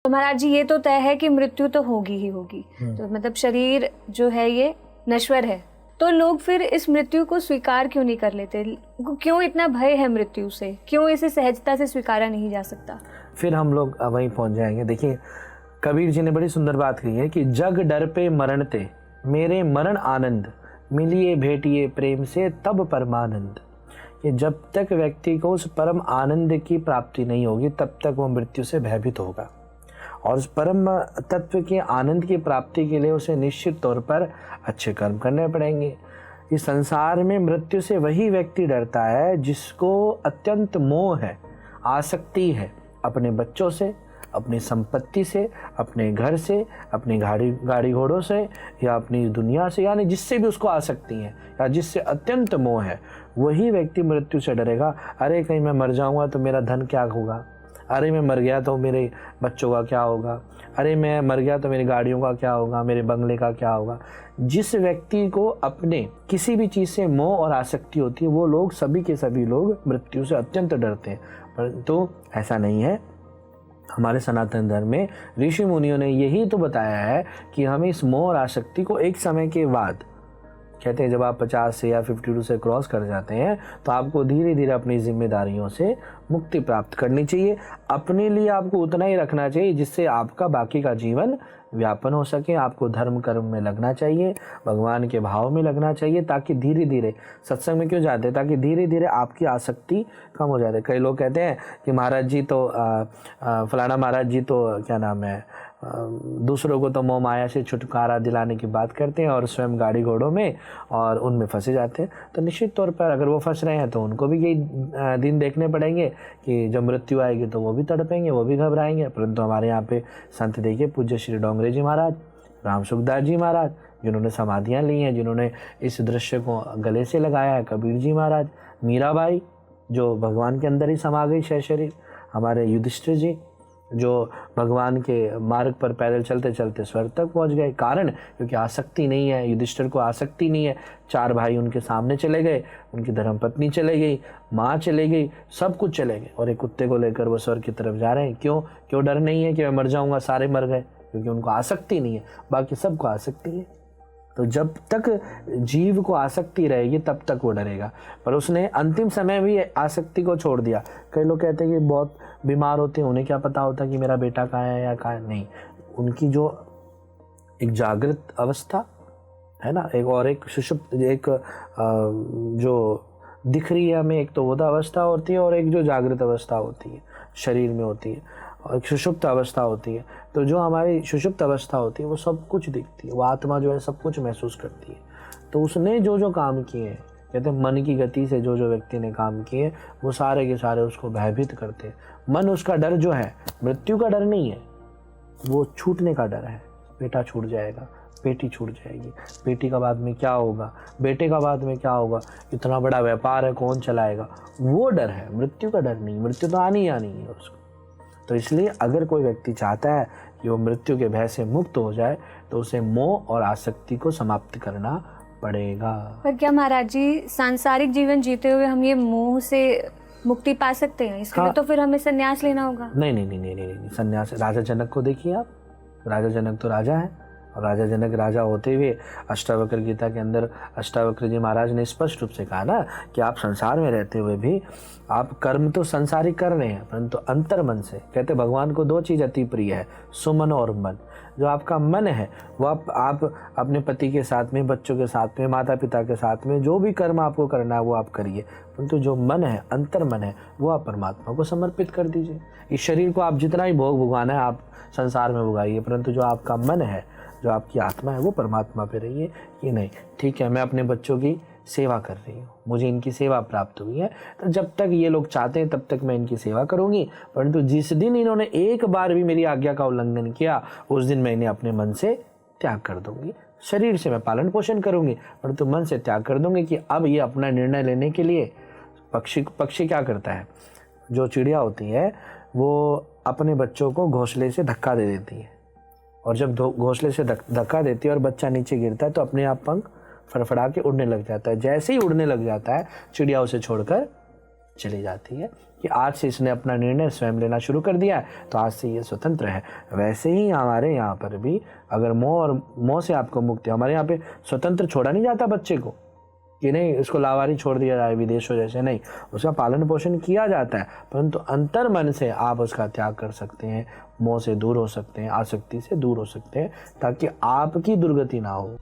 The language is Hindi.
तो महाराज जी ये तो तय है कि मृत्यु तो होगी ही होगी, तो मतलब शरीर जो है ये नश्वर है, तो लोग फिर इस मृत्यु को स्वीकार क्यों नहीं कर लेते? क्यों इतना भय है मृत्यु से? क्यों इसे सहजता से स्वीकारा नहीं जा सकता? फिर हम लोग वहीं पहुंच जाएंगे। देखिए, कबीर जी ने बड़ी सुंदर बात कही है कि जग डर पे मरण ते, मेरे मरण आनंद, मिलिए भेटिए प्रेम से तब परमानंद। कि जब तक व्यक्ति को उस परम आनंद की प्राप्ति नहीं होगी तब तक वो मृत्यु से भयभीत होगा, और उस परम तत्व के आनंद की प्राप्ति के लिए उसे निश्चित तौर पर अच्छे कर्म करने पड़ेंगे। इस संसार में मृत्यु से वही व्यक्ति डरता है जिसको अत्यंत मोह है, आसक्ति है, अपने बच्चों से, अपनी संपत्ति से, अपने घर से, अपनी गाड़ी घोड़ों से, या अपनी दुनिया से, यानी जिससे भी उसको आसक्ति है या जिससे अत्यंत मोह है, वही व्यक्ति मृत्यु से डरेगा। अरे कहीं मैं मर जाऊंगा तो मेरा धन क्या होगा, अरे मैं मर गया तो मेरे बच्चों का क्या होगा, अरे मैं मर गया तो मेरी गाड़ियों का क्या होगा, मेरे बंगले का क्या होगा। जिस व्यक्ति को अपने किसी भी चीज़ से मोह और आसक्ति होती है वो लोग, सभी के सभी लोग मृत्यु से अत्यंत डरते हैं। परंतु ऐसा नहीं है। हमारे सनातन धर्म में ऋषि मुनियों ने यही तो बताया है कि हमें इस मोह और आसक्ति को एक समय के बाद, कहते हैं जब आप 50 से या 52 से क्रॉस कर जाते हैं तो आपको धीरे धीरे अपनी जिम्मेदारियों से मुक्ति प्राप्त करनी चाहिए। अपने लिए आपको उतना ही रखना चाहिए जिससे आपका बाकी का जीवन व्यापन हो सके। आपको धर्म कर्म में लगना चाहिए, भगवान के भाव में लगना चाहिए, ताकि धीरे धीरे, सत्संग में क्यों जाते हैं, ताकि धीरे धीरे आपकी आसक्ति कम हो जाती है। कई लोग कहते हैं कि महाराज जी तो फलाना महाराज जी तो क्या नाम है, दूसरों को तो मोह माया से छुटकारा दिलाने की बात करते हैं और स्वयं गाड़ी घोड़ों में और उनमें फंसे जाते हैं। तो निश्चित तौर पर अगर वो फंस रहे हैं तो उनको भी यही दिन देखने पड़ेंगे कि जब मृत्यु आएगी तो वो भी तड़पेंगे, वो भी घबराएंगे। परंतु हमारे यहाँ पे संत देखिए, पूज्य श्री डोंगरे जी महाराज, राम सुखदास जी महाराज, जिन्होंने समाधियाँ ली हैं, जिन्होंने इस दृश्य को गले से लगाया है, कबीर जी महाराज, मीराबाई जो भगवान के अंदर ही समा गई शरीर, हमारे युधिष्ठिर जी जो भगवान के मार्ग पर पैदल चलते चलते स्वर्ग तक पहुंच गए। कारण क्योंकि आसक्ति नहीं है, युधिष्ठिर को आसक्ति नहीं है। 4 भाई उनके सामने चले गए, उनकी धर्मपत्नी चले गई, माँ चले गई, सब कुछ चले गए, और एक कुत्ते को लेकर वो स्वर्ग की तरफ जा रहे हैं। क्यों डर नहीं है कि मैं मर जाऊंगा, सारे मर गए, क्योंकि उनको आसक्ति नहीं है, बाकी सबको आसक्ति है। तो जब तक जीव को आसक्ति रहेगी तब तक वो डरेगा। पर उसने अंतिम समय भी आसक्ति को छोड़ दिया। कई लोग कहते हैं कि बहुत बीमार होते हैं, उन्हें क्या पता होता कि मेरा बेटा कहाँ है या कहाँ नहीं। उनकी जो एक जागृत अवस्था है ना, एक और एक सुषुप्त, एक जो दिख रही है हमें, एक तो वो अवस्था होती है और एक जो जागृत अवस्था होती है शरीर में होती है, और एक सुषुप्त अवस्था होती है। तो जो हमारी सुषुप्त अवस्था होती है वो सब कुछ दिखती है, वो आत्मा जो है सब कुछ महसूस करती है। तो उसने जो जो काम किए हैं, कहते हैं मन की गति से जो जो व्यक्ति ने काम किए वो सारे के सारे उसको भयभीत करते हैं। मन, उसका डर जो है मृत्यु का डर नहीं है, वो छूटने का डर है। बेटा छूट जाएगा, बेटी छूट जाएगी, बेटी का बाद में क्या होगा, बेटे का बाद में क्या होगा, इतना बड़ा व्यापार है कौन चलाएगा, वो डर है, मृत्यु का डर नहीं। मृत्यु तो आनी ही आनी है उसको। तो इसलिए अगर कोई व्यक्ति चाहता है कि वो मृत्यु के भय से मुक्त हो जाए तो उसे मोह और आसक्ति को समाप्त करना पड़ेगा। पर क्या महाराज जी सांसारिक जीवन जीते हुए हम ये मोह से मुक्ति पा सकते हैं? इसके लिए तो फिर हमें संन्यास लेना होगा। नहीं, संन्यास, राजा जनक को देखिए आप, राजा जनक तो राजा है, और राजा जनक राजा होते हुए अष्टावक्र गीता के अंदर अष्टावक्र जी महाराज ने स्पष्ट रूप से कहा ना कि आप संसार में रहते हुए भी आप कर्म तो संसारिक कर रहे हैं, परंतु अंतर मन से, कहते भगवान को 2 चीज़ अति प्रिय है, सुमन और मन। जो आपका मन है वो आप अपने पति के साथ में, बच्चों के साथ में, माता पिता के साथ में जो भी कर्म आपको करना है वो आप करिए, परंतु जो मन है, अंतर मन है, वो आप परमात्मा को समर्पित कर दीजिए। इस शरीर को आप जितना ही भोग भुगवाना है आप संसार में भुगाइए, परंतु जो आपका मन है, जो आपकी आत्मा है, वो परमात्मा पे रहिए कि नहीं ठीक है मैं अपने बच्चों की सेवा कर रही हूँ, मुझे इनकी सेवा प्राप्त हुई है, तो जब तक ये लोग चाहते हैं तब तक मैं इनकी सेवा करूँगी, परंतु जिस दिन इन्होंने एक बार भी मेरी आज्ञा का उल्लंघन किया उस दिन मैं इन्हें अपने मन से त्याग कर दूँगी। शरीर से मैं पालन पोषण करूँगी, परंतु मन से त्याग कर दूँगी कि अब ये अपना निर्णय लेने के लिए, पक्षी क्या करता है, जो चिड़िया होती है वो अपने बच्चों को घोंसले से धक्का दे देती है, और जब घोंसले से धक्का देती है और बच्चा नीचे गिरता है तो अपने आप पंख फड़फड़ा के उड़ने लग जाता है। जैसे ही उड़ने लग जाता है चिड़िया उसे छोड़कर चली जाती है कि आज से इसने अपना निर्णय स्वयं लेना शुरू कर दिया है, तो आज से ये स्वतंत्र है। वैसे ही हमारे यहाँ पर भी अगर मोह से आपको मुक्ति, हमारे यहाँ पे स्वतंत्र छोड़ा नहीं जाता बच्चे को कि नहीं इसको लावारी छोड़ दिया जाए विदेशों जैसे, नहीं, उसका पालन पोषण किया जाता है, परंतु अंतर मन से आप उसका त्याग कर सकते हैं, मोह से दूर हो सकते हैं, आसक्ति से दूर हो सकते हैं, ताकि आपकी दुर्गति ना हो।